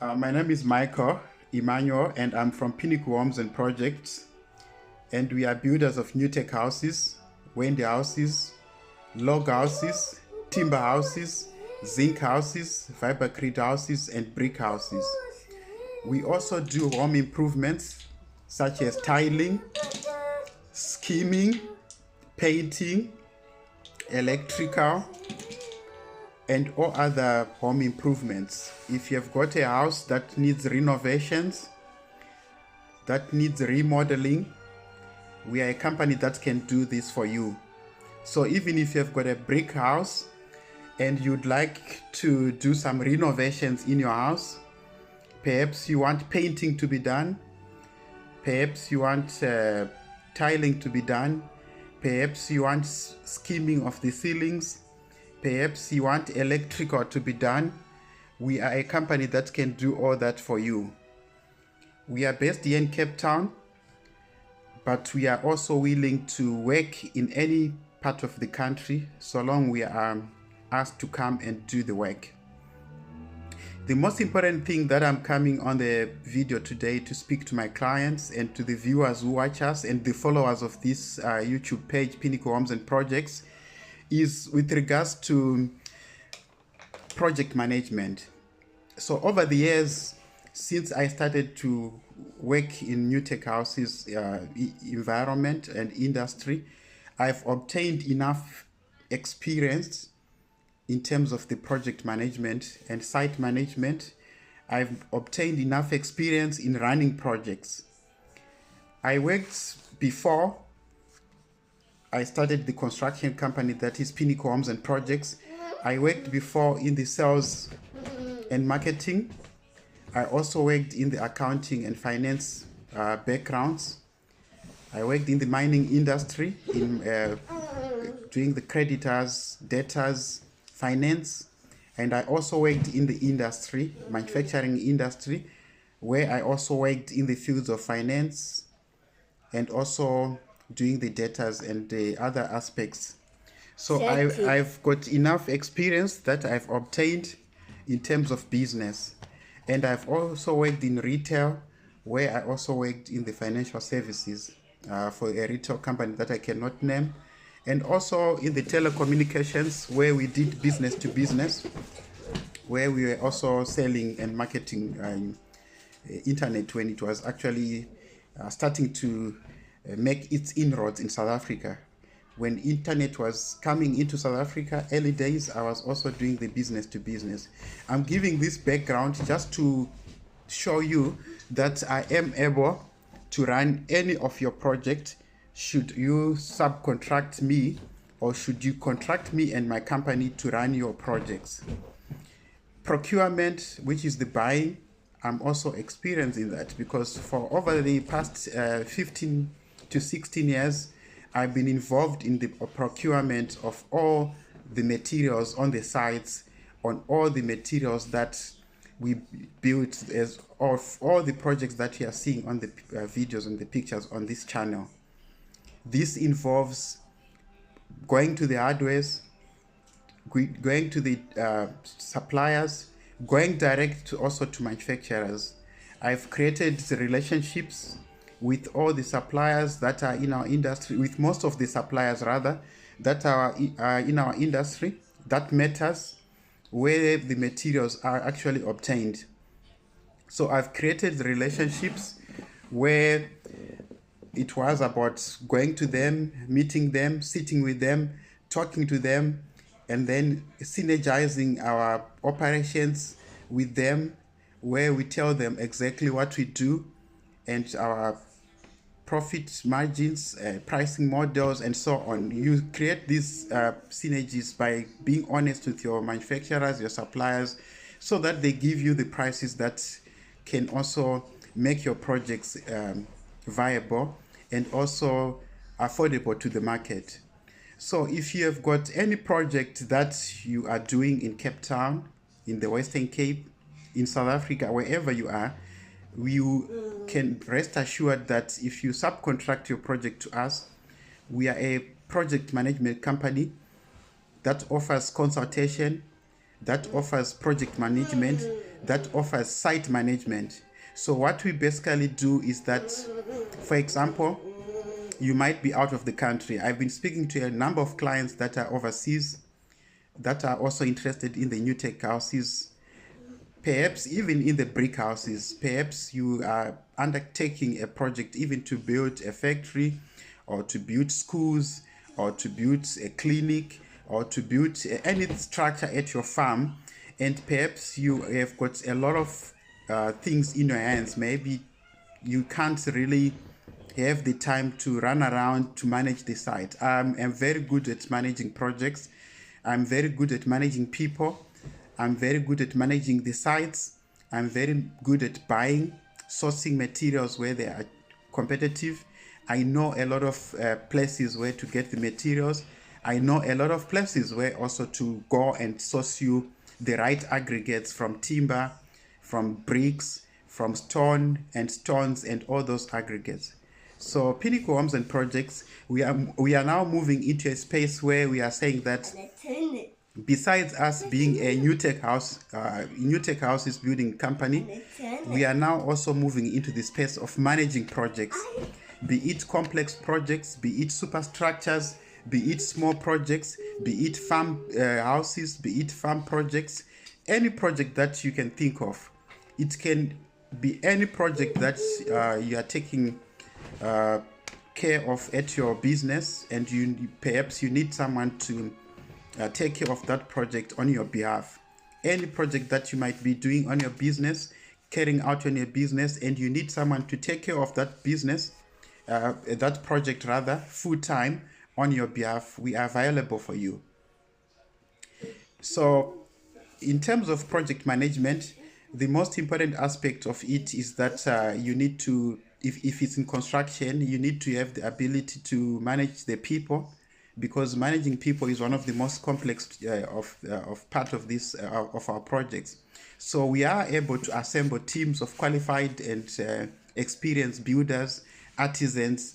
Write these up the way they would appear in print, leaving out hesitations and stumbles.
My name is Michael Emmanuel, and I'm from Pinnacle Homes and Projects. And we are builders of new tech houses, wind houses, log houses, timber houses, zinc houses, fibercrete houses, and brick houses. We also do home improvements such as tiling, skimming, painting, electrical, and all other home improvements. If you have got a house that needs renovations, that needs remodeling, we are a company that can do this for you. So even if you have got a brick house and you'd like to do some renovations in your house, perhaps you want painting to be done, perhaps you want tiling to be done, perhaps you want skimming of the ceilings, perhaps you want electrical to be done, we are a company that can do all that for you. We are based here in Cape Town, but we are also willing to work in any part of the country so long we are asked to come and do the work. The most important thing that I'm coming on the video today to speak to my clients and to the viewers who watch us and the followers of this YouTube page, Pinnacle Homes and Projects, is with regards to project management. So over the years, since I started to work in new tech houses, environment and industry, I've obtained enough experience in terms of the project management and site management. I've obtained enough experience in running projects. I worked before I started the construction company that is Pinnacle Homes and Projects. I worked before in the sales and marketing. I also worked in the accounting and finance backgrounds. I worked in the mining industry in doing the creditors, debtors, finance, and I also worked in the industry, manufacturing industry, where I also worked in the fields of finance and also doing the debtors and the other aspects. So I've got enough experience that I've obtained in terms of business. And I've also worked in retail, where I also worked in the financial services for a retail company that I cannot name. And also in the telecommunications, where we did business to business, where we were also selling and marketing internet when it was actually starting to make its inroads in South Africa. When internet was coming into South Africa, early days, I was also doing the business to business. I'm giving this background just to show you that I am able to run any of your project should you subcontract me or should you contract me and my company to run your projects. Procurement, which is the buying, I'm also experienced in that because for over the past 15 to 16 years, I've been involved in the procurement of all the materials on the sites, on all the materials that we built, as of all the projects that you are seeing on the videos and the pictures on this channel. This involves going to the hardwares, going to the suppliers, going direct to also to manufacturers. I've created the relationships with all the suppliers that are in our industry, with most of the suppliers rather, that are in our industry, that matters, where the materials are actually obtained. So I've created relationships where it was about going to them, meeting them, sitting with them, talking to them, and then synergizing our operations with them, where we tell them exactly what we do and our profit margins, pricing models, and so on. You create these synergies by being honest with your manufacturers, your suppliers, so that they give you the prices that can also make your projects viable and also affordable to the market. So if you have got any project that you are doing in Cape Town, in the Western Cape, in South Africa, wherever you are, you can rest assured that if you subcontract your project to us, we are a project management company that offers consultation, that offers project management, that offers site management. So what we basically do is that, for example, you might be out of the country. I've been speaking to a number of clients that are overseas that are also interested in the new tech houses, perhaps even in the brick houses. Perhaps you are undertaking a project even to build a factory, or to build schools, or to build a clinic, or to build any structure at your farm, and perhaps you have got a lot of things in your hands. Maybe you can't really have the time to run around to manage the site. I'm very good at managing projects. I'm very good at managing people. I'm very good at managing the sites. I'm very good at buying, sourcing materials where they are competitive. I know a lot of places where to get the materials. I know a lot of places where also to go and source you the right aggregates from timber, from bricks, from stone and stones, and all those aggregates. So Pinnacle Homes and Projects, we are now moving into a space where we are saying that besides us being a new tech houses building company, we are now also moving into the space of managing projects, be it complex projects, be it superstructures, be it small projects, be it farm houses, be it farm projects, any project that you can think of. It can be any project that you are taking care of at your business, and perhaps you need someone to take care of that project on your behalf. Any project that you might be doing on your business, carrying out on your business, and you need someone to take care of that business, that project rather, full time on your behalf, we are available for you. So in terms of project management, the most important aspect of it is that you need to, if it's in construction, you need to have the ability to manage the people, because managing people is one of the most complex of part of this of our projects. So we are able to assemble teams of qualified and experienced builders, artisans,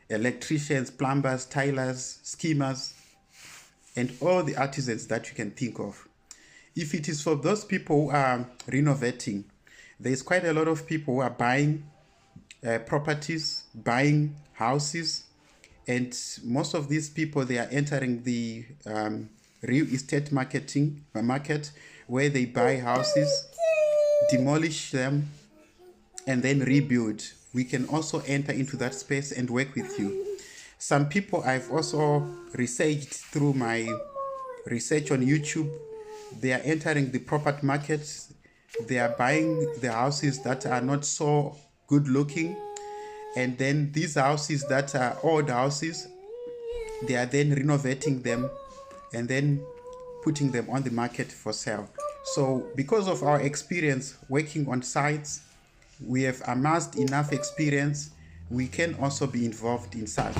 electricians, plumbers, tilers, schemers, and all the artisans that you can think of. If it is for those people who are renovating, there is quite a lot of people who are buying properties, buying houses, and most of these people, they are entering the real estate market, where they buy houses, demolish them, and then rebuild. We can also enter into that space and work with you. Some people I've also researched through my research on YouTube, they are entering the property market. They are buying the houses that are not so good looking, and then these houses that are old houses, they are then renovating them and then putting them on the market for sale. So because of our experience working on sites, we have amassed enough experience. We can also be involved in such,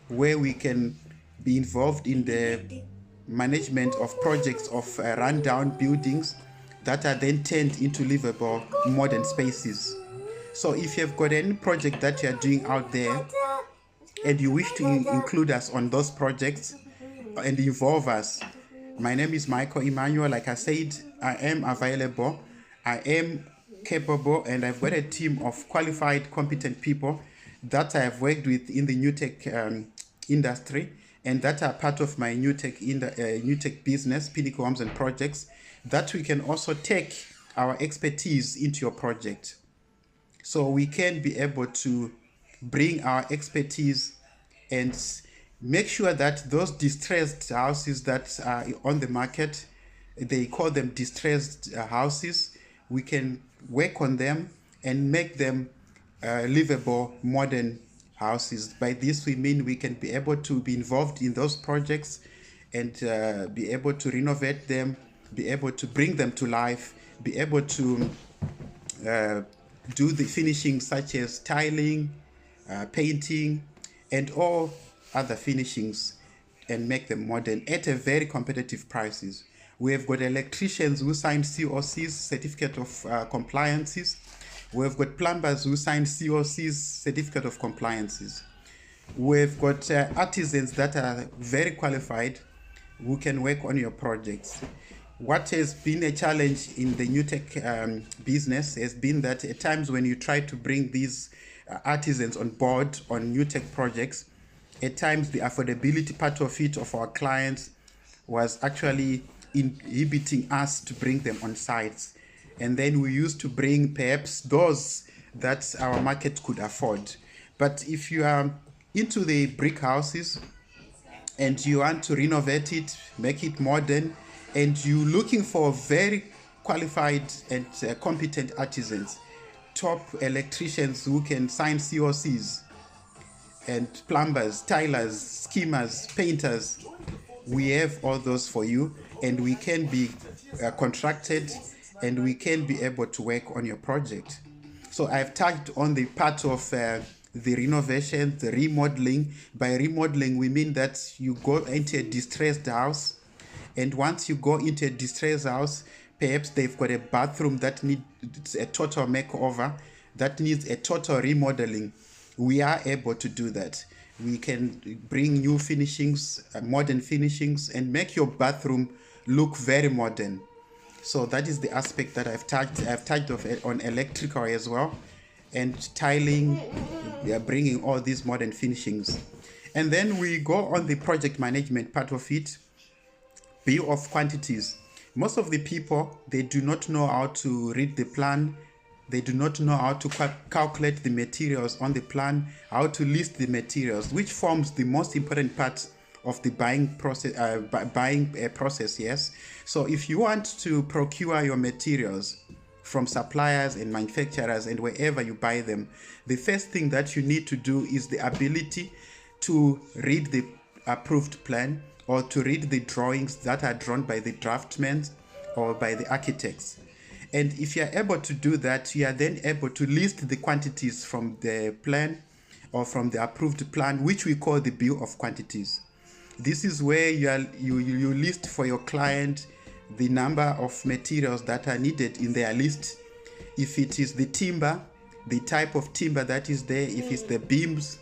where we can be involved in the management of projects of rundown buildings that are then turned into livable modern spaces. So if you've got any project that you're doing out there and you wish to include us on those projects and involve us, my name is Michael Emmanuel. Like I said, I am available, I am capable, and I've got a team of qualified, competent people that I've worked with in the new tech industry, and that are part of my new tech business, Pinnacle Homes and Projects, that we can also take our expertise into your project. So we can be able to bring our expertise and make sure that those distressed houses that are on the market, they call them distressed houses, we can work on them and make them livable modern houses. By this we mean we can be able to be involved in those projects and be able to renovate them, be able to bring them to life, be able to do the finishing such as tiling, painting, and all other finishings, and make them modern at a very competitive prices. We have got electricians who sign COCs, certificate of compliances. We have got plumbers who sign COCs, certificate of compliances. We've got artisans that are very qualified who can work on your projects. What has been a challenge in the new tech business has been that at times when you try to bring these artisans on board on new tech projects, at times the affordability part of it of our clients was actually inhibiting us to bring them on sites. And then we used to bring perhaps those that our market could afford. But if you are into the brick houses and you want to renovate it, make it modern, and you're looking for very qualified and competent artisans, top electricians who can sign COCs, and plumbers, tilers, schemers, painters, we have all those for you, and we can be contracted, and we can be able to work on your project. So I've touched on the part of the renovation, the remodeling. By remodeling, we mean that you go into a distressed house, and once you go into a distressed house, perhaps they've got a bathroom that needs a total makeover, that needs a total remodeling. We are able to do that. We can bring new finishings, modern finishings, and make your bathroom look very modern. So that is the aspect that I've touched. I've touched on electrical as well, and tiling. We are bringing all these modern finishings. And then we go on the project management part of it, bill of quantities. Most of the people, they do not know how to read the plan. They do not know how to calculate the materials on the plan, how to list the materials, which forms the most important part of the buying process. Yes. So if you want to procure your materials from suppliers and manufacturers and wherever you buy them, the first thing that you need to do is the ability to read the approved plan, or to read the drawings that are drawn by the draftsmen or by the architects. And if you are able to do that, you are then able to list the quantities from the plan or from the approved plan, which we call the bill of quantities. This is where you list for your client the number of materials that are needed in their list. If it is the timber, the type of timber that is there, if it's the beams,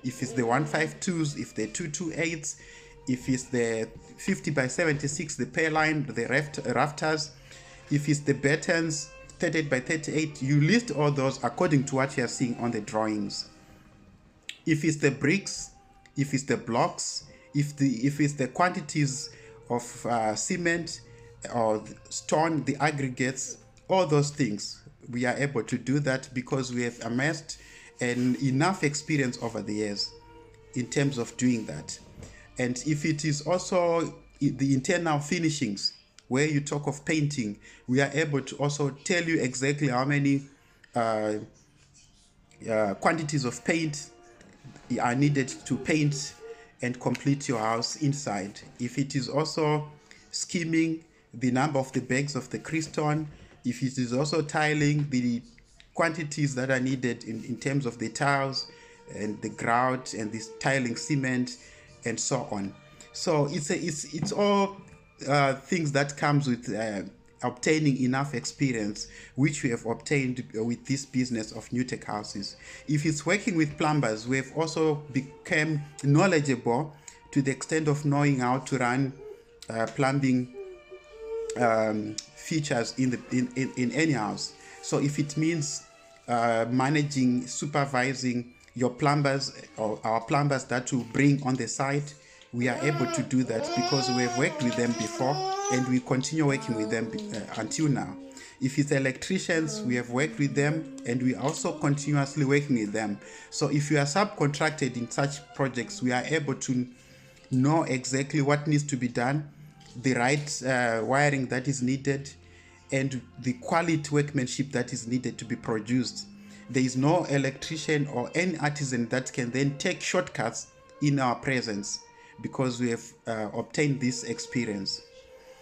if it's the 152s, if the 228s, if it's the 50 by 76, the pay line, the rafters, if it's the battens, 38 by 38, you list all those according to what you are seeing on the drawings. If it's the bricks, if it's the blocks, if it's the quantities of cement or stone, the aggregates, all those things, we are able to do that because we have amassed enough experience over the years in terms of doing that. And if it is also the internal finishings, where you talk of painting, we are able to also tell you exactly how many quantities of paint are needed to paint and complete your house inside. If it is also skimming, the number of the bags of the Criston. If it is also tiling, the quantities that are needed in terms of the tiles and the grout and this tiling cement and so on. So it's all things that comes with obtaining enough experience, which we have obtained with this business of new tech houses. If it's working with plumbers, we have also become knowledgeable to the extent of knowing how to run plumbing features in any house. So if it means managing, supervising your plumbers or our plumbers that will bring on the site, we are able to do that because we have worked with them before and we continue working with them until now. If it's electricians, we have worked with them and we also continuously working with them. So if you are subcontracted in such projects, we are able to know exactly what needs to be done, the right wiring that is needed, and the quality workmanship that is needed to be produced. There is no electrician or any artisan that can then take shortcuts in our presence because we have obtained this experience.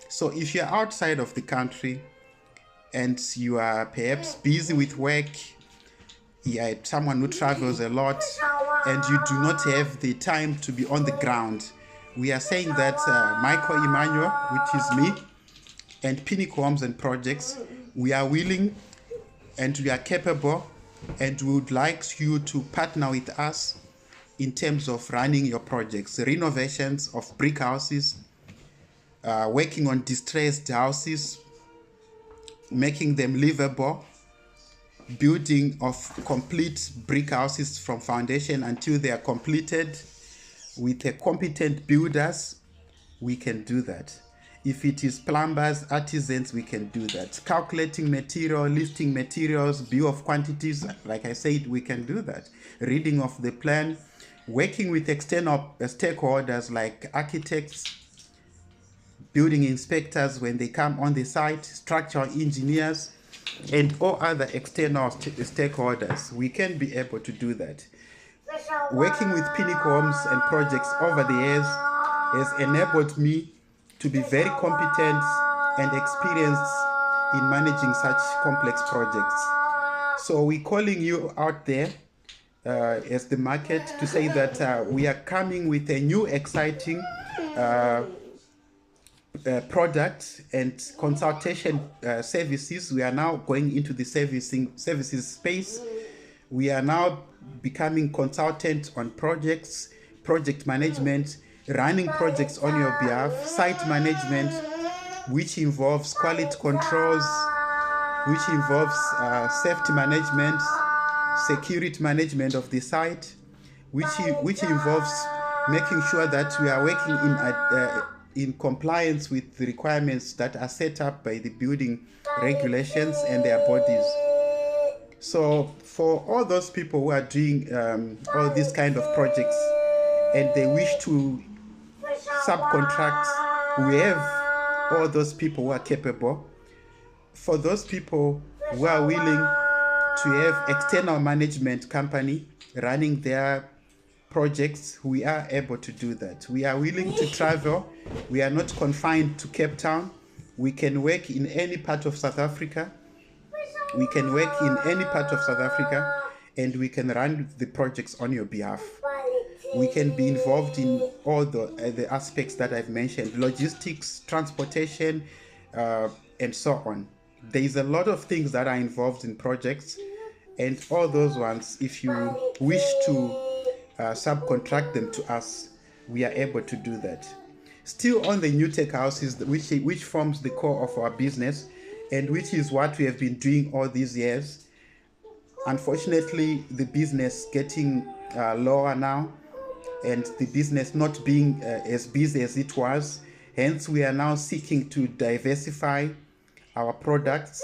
So if you're outside of the country and you are perhaps busy with work, you are someone who travels a lot and you do not have the time to be on the ground, we are saying that Michael Emmanuel, which is me, and Pinnacle Homes and Projects, we are willing and we are capable and we would like you to partner with us in terms of running your projects, renovations of brick houses, working on distressed houses, making them livable, building of complete brick houses from foundation until they are completed. With a competent builders, we can do that. If it is plumbers, artisans, we can do that. Calculating material, listing materials, bill of quantities, like I said, we can do that. Reading of the plan, working with external stakeholders like architects, building inspectors when they come on the site, structural engineers, and all other external stakeholders. We can be able to do that. Working with Pinnacle Homes and projects over the years has enabled me to be very competent and experienced in managing such complex projects. So we're calling you out there as the market to say that we are coming with a new exciting product and consultation services. We are now going into the services space. We are now becoming consultant on projects, project management, running projects on your behalf, site management, which involves quality controls, which involves safety management, security management of the site, which involves making sure that we are working in compliance with the requirements that are set up by the building regulations and their bodies. So for all those people who are doing all these kind of projects and they wish to subcontract, we have all those people who are capable. For those people who are willing to have external management company running their projects, we are able to do that. We are willing to travel. We are not confined to Cape Town. We can work in any part of South Africa. We can work in any part of South Africa, and we can run the projects on your behalf. We can be involved in all the aspects that I've mentioned: logistics, transportation, and so on. There is a lot of things that are involved in projects, and all those ones, if you wish to subcontract them to us, we are able to do that. Still on the new tech houses, which forms the core of our business and which is what we have been doing all these years. Unfortunately, the business getting lower now, and the business not being as busy as it was. Hence, we are now seeking to diversify our products.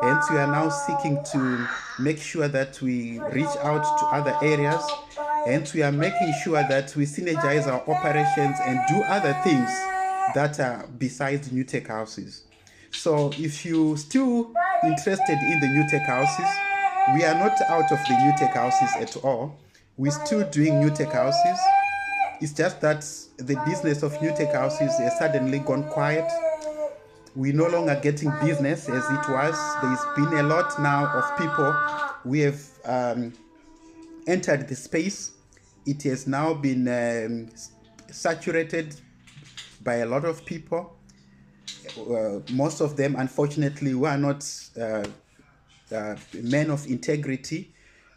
Hence, we are now seeking to make sure that we reach out to other areas. Hence, we are making sure that we synergize our operations and do other things that are besides new tech houses. So if you're still interested in the new tech houses, we are not out of the new tech houses at all. We're still doing new tech houses. It's just that the business of new tech houses has suddenly gone quiet. We're no longer getting business as it was. There's been a lot now of people who have entered the space. It has now been saturated by a lot of people. Most of them, unfortunately, who are not men of integrity,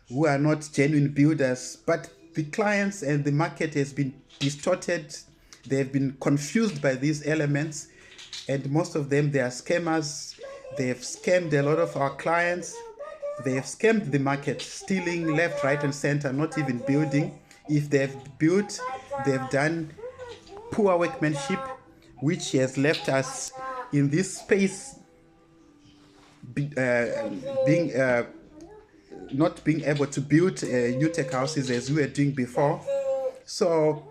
who are not genuine builders. But the clients and the market has been distorted. They have been confused by these elements, and most of them, they are scammers. They have scammed a lot of our clients. They have scammed the market, stealing left, right, and center, not even building. If they have built, they have done poor workmanship, which has left us in this space not being able to build new tech houses as we were doing before. So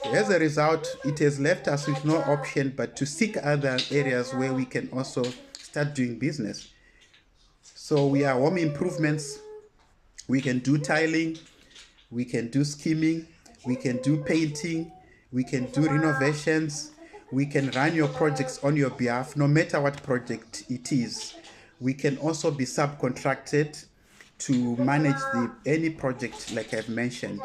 as a result, it has left us with no option but to seek other areas where we can also start doing business. So we are home improvements. We can do tiling. We can do skimming. We can do painting. We can do renovations. We can run your projects on your behalf, no matter what project it is. We can also be subcontracted to manage any project like I've mentioned.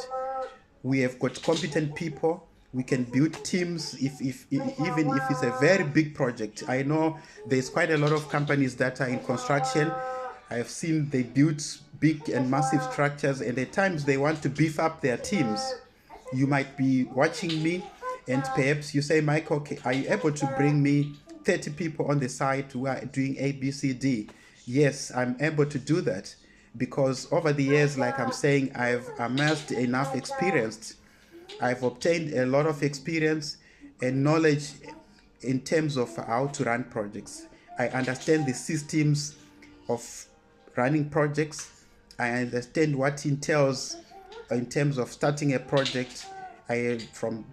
We have got competent people. We can build teams even if it's a very big project. I know there's quite a lot of companies that are in construction. I've seen they build big and massive structures, and at times they want to beef up their teams. You might be watching me And perhaps you say, Michael, okay, are you able to bring me 30 people on the site who are doing A, B, C, D? Yes, I'm able to do that because over the years, like I'm saying, I've amassed enough experience. I've obtained a lot of experience and knowledge in terms of how to run projects. I understand the systems of running projects. I understand what entails in terms of starting a project. From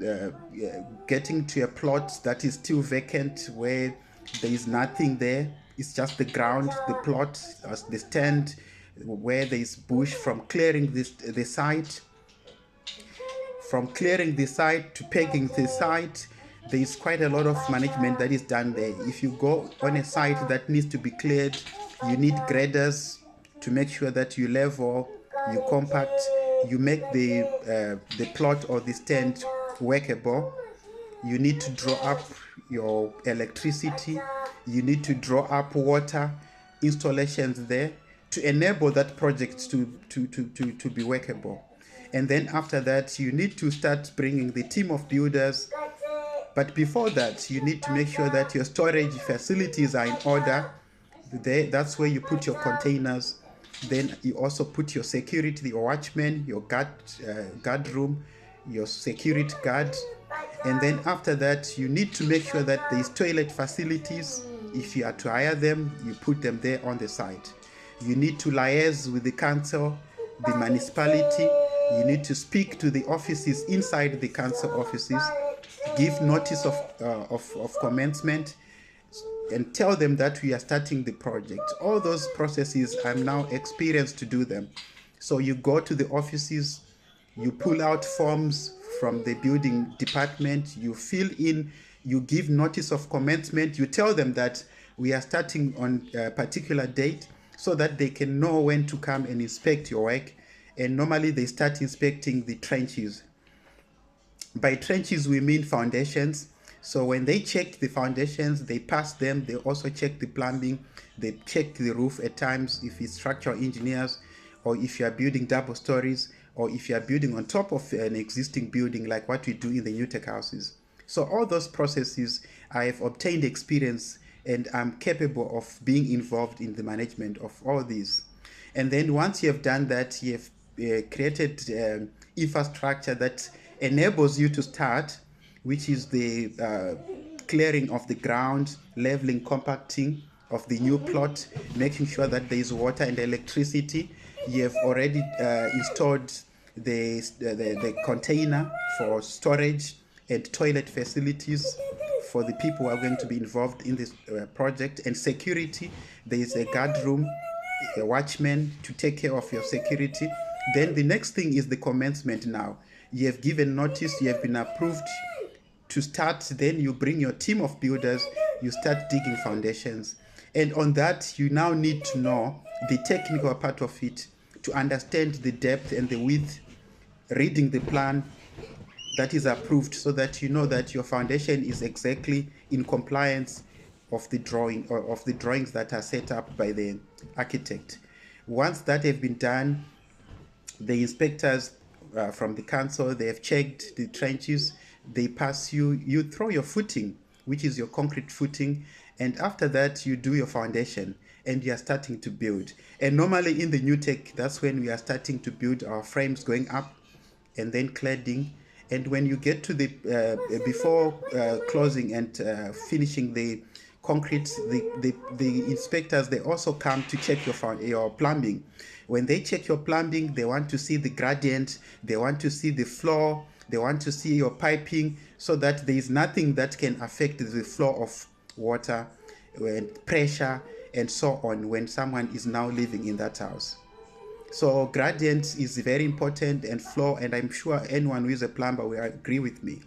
getting to a plot that is still vacant where there is nothing there. It's just the ground, the plot, the stand where there is bush, from clearing the site. From clearing the site to pegging the site, there is quite a lot of management that is done there. If you go on a site that needs to be cleared, you need graders to make sure that you level, you compact, you make the plot or the stand workable. You need to draw up your electricity. You need to draw up water installations there to enable that project to be workable. And then after that, you need to start bringing the team of builders. But before that, you need to make sure that your storage facilities are in order. That's where you put your containers. Then you also put your security, your watchman, your guard room, your security guard. And then after that, you need to make sure that there is toilet facilities. If you are to hire them, you put them there on the site. You need to liaise with the council, the municipality. You need to speak to the offices inside the council offices, give notice of commencement, and tell them that we are starting the project. All those processes, I'm now experienced to do them. So you go to the offices, you pull out forms from the building department, you fill in, you give notice of commencement, you tell them that we are starting on a particular date so that they can know when to come and inspect your work. And normally they start inspecting the trenches. By trenches, we mean foundations. So when they check the foundations, they pass them. They also check the plumbing. They check the roof at times if it's structural engineers, or if you are building double stories, or if you are building on top of an existing building like what we do in the new tech houses. So all those processes, I have obtained experience and I'm capable of being involved in the management of all these. And then once you have done that, you have created infrastructure that enables you to start, which is the clearing of the ground, leveling, compacting of the new plot, making sure that there is water and electricity. You have already installed the container for storage and toilet facilities for the people who are going to be involved in this project. And security, there is a guard room, a watchman to take care of your security. Then the next thing is the commencement. Now you have given notice, you have been approved to start. Then you bring your team of builders, you start digging foundations. And on that, you now need to know the technical part of it, to understand the depth and the width, reading the plan that is approved, so that you know that your foundation is exactly in compliance of the drawing or of the drawings that are set up by the architect. Once that have been done, the inspectors from the council, they have checked the trenches, they pass you throw your footing, which is your concrete footing, and after that you do your foundation and you are starting to build. And normally in the new tech, that's when we are starting to build our frames going up and then cladding. And when you get to the before closing and finishing the concrete, the inspectors, they also come to check your plumbing. When they check your plumbing, they want to see the gradient, they want to see the floor, they want to see your piping, so that there is nothing that can affect the flow of water and pressure and so on when someone is now living in that house. So gradient is very important, and flow, and I'm sure anyone who is a plumber will agree with me.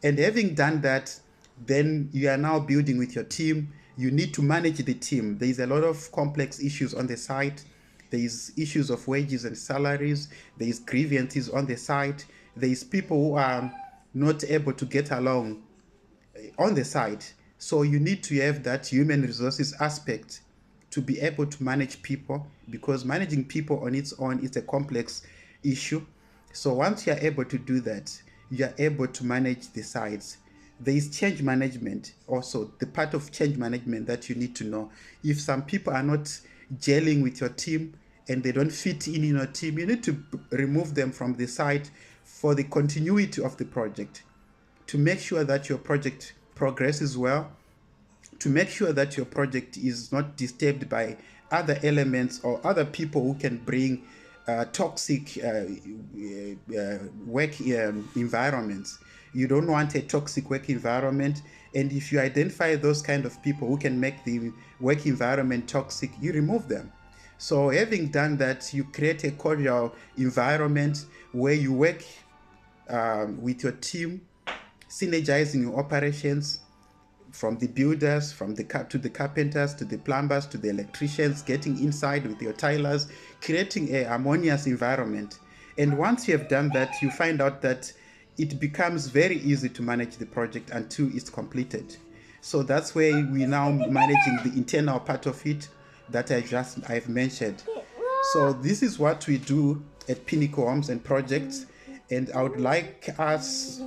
And having done that, then you are now building with your team. You need to manage the team. There is a lot of complex issues on the site. There is issues of wages and salaries. There is grievances on the site. There is people who are not able to get along on the site. So you need to have that human resources aspect to be able to manage people, because managing people on its own is a complex issue. So once you're able to do that, you are able to manage the sites. There is change management also, the part of change management that you need to know. If some people are not gelling with your team and they don't fit in your team, you need to remove them from the site for the continuity of the project, to make sure that your project progresses well, to make sure that your project is not disturbed by other elements or other people who can bring toxic work environments. You don't want a toxic work environment, and if you identify those kind of people who can make the work environment toxic, you remove them. So having done that, you create a cordial environment where you work with your team, synergizing your operations, from the builders, to the carpenters, to the plumbers, to the electricians, getting inside with your tilers, creating a harmonious environment. And once you have done that, you find out that it becomes very easy to manage the project until it's completed. So that's where we now managing the internal part of it that I've mentioned. So this is what we do at Pinnacle Homes and Projects, and I would like us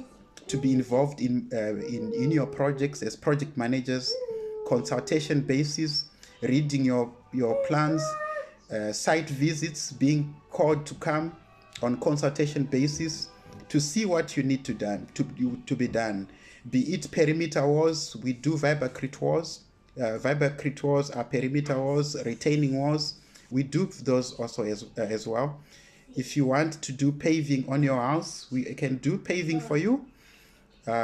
to be involved in your projects as project managers, consultation basis, reading your plans, site visits, being called to come on consultation basis to see what you need to be done. Be it perimeter walls, we do Vibercrete walls. Vibercrete walls are perimeter walls, retaining walls. We do those also as well. If you want to do paving on your house, we can do paving for you.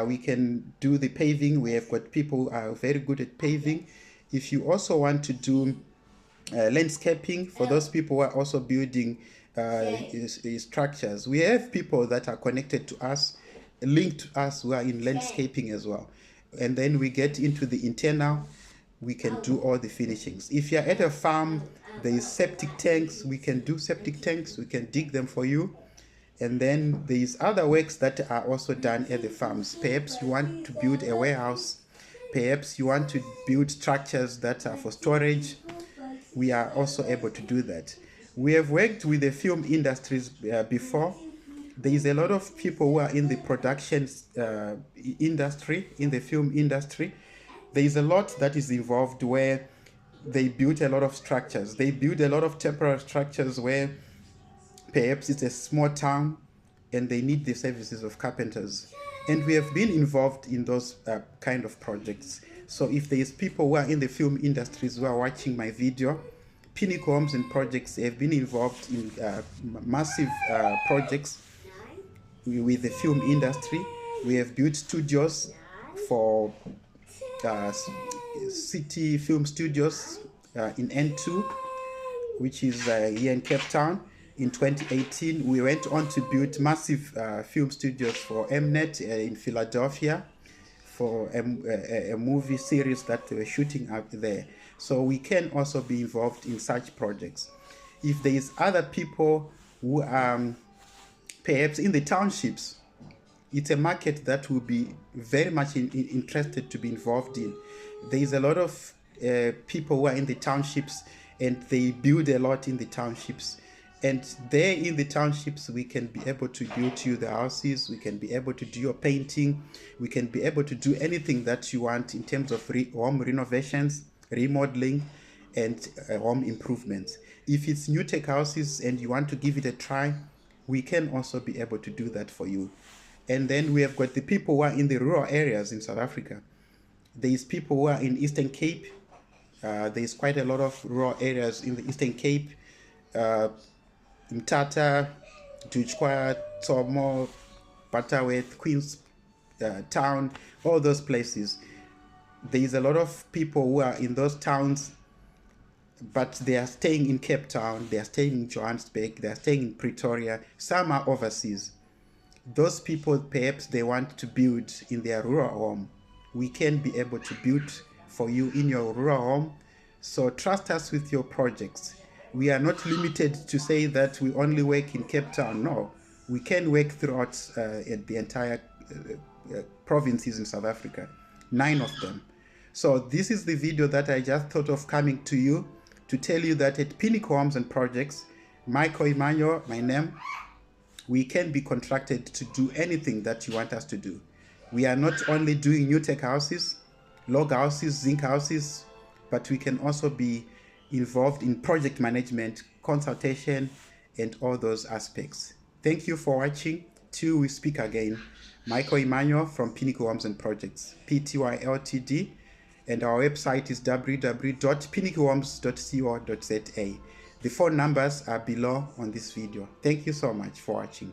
We can do the paving. We have got people who are very good at paving. If you also want to do landscaping, for those people who are also building structures, we have people that are connected to us, linked to us, who are in landscaping as well. And then we get into the internal. We can do all the finishings. If you're at a farm, there is septic tanks. We can do septic tanks. We can dig them for you. And then there is other works that are also done at the farms. Perhaps you want to build a warehouse. Perhaps you want to build structures that are for storage. We are also able to do that. We have worked with the film industries before. There is a lot of people who are in the production industry, in the film industry. There is a lot that is involved where they build a lot of structures. They build a lot of temporary structures where perhaps it's a small town and they need the services of carpenters. And we have been involved in those kind of projects. So if there is people who are in the film industries who are watching my video, Pinnacle Homes and Projects have been involved in massive projects with the film industry. We have built studios for City Film Studios in N2, which is here in Cape Town. In 2018, we went on to build massive film studios for Mnet in Philadelphia for a movie series that they were shooting out there. So we can also be involved in such projects. If there is other people who are perhaps in the townships, it's a market that will be very much interested to be involved in. There is a lot of people who are in the townships and they build a lot in the townships. And there in the townships, we can be able to build you the houses, we can be able to do your painting, we can be able to do anything that you want in terms of home renovations, remodeling, and home improvements. If it's new tech houses and you want to give it a try, we can also be able to do that for you. And then we have got the people who are in the rural areas in South Africa. There is people who are in Eastern Cape. There is quite a lot of rural areas in the Eastern Cape. Mtata, Tuchkwa, Tomo, Butterworth, Queens Town, all those places. There is a lot of people who are in those towns, but they are staying in Cape Town, they are staying in Johannesburg, they are staying in Pretoria. Some are overseas. Those people, perhaps they want to build in their rural home. We can be able to build for you in your rural home. So trust us with your projects. We are not limited to say that we only work in Cape Town. No, we can work throughout the entire provinces in South Africa, 9 of them. So this is the video that I just thought of coming to you to tell you that at Pinnacle Homes and Projects, Michael Emmanuel, my name, we can be contracted to do anything that you want us to do. We are not only doing new tech houses, log houses, zinc houses, but we can also be involved in project management, consultation, and all those aspects. Thank you for watching. Till we speak again. Michael Emmanuel from Pinnacle Homes and Projects, PtyLtd, and our website is www.pinnaclehomes.co.za. The phone numbers are below on this video. Thank you so much for watching.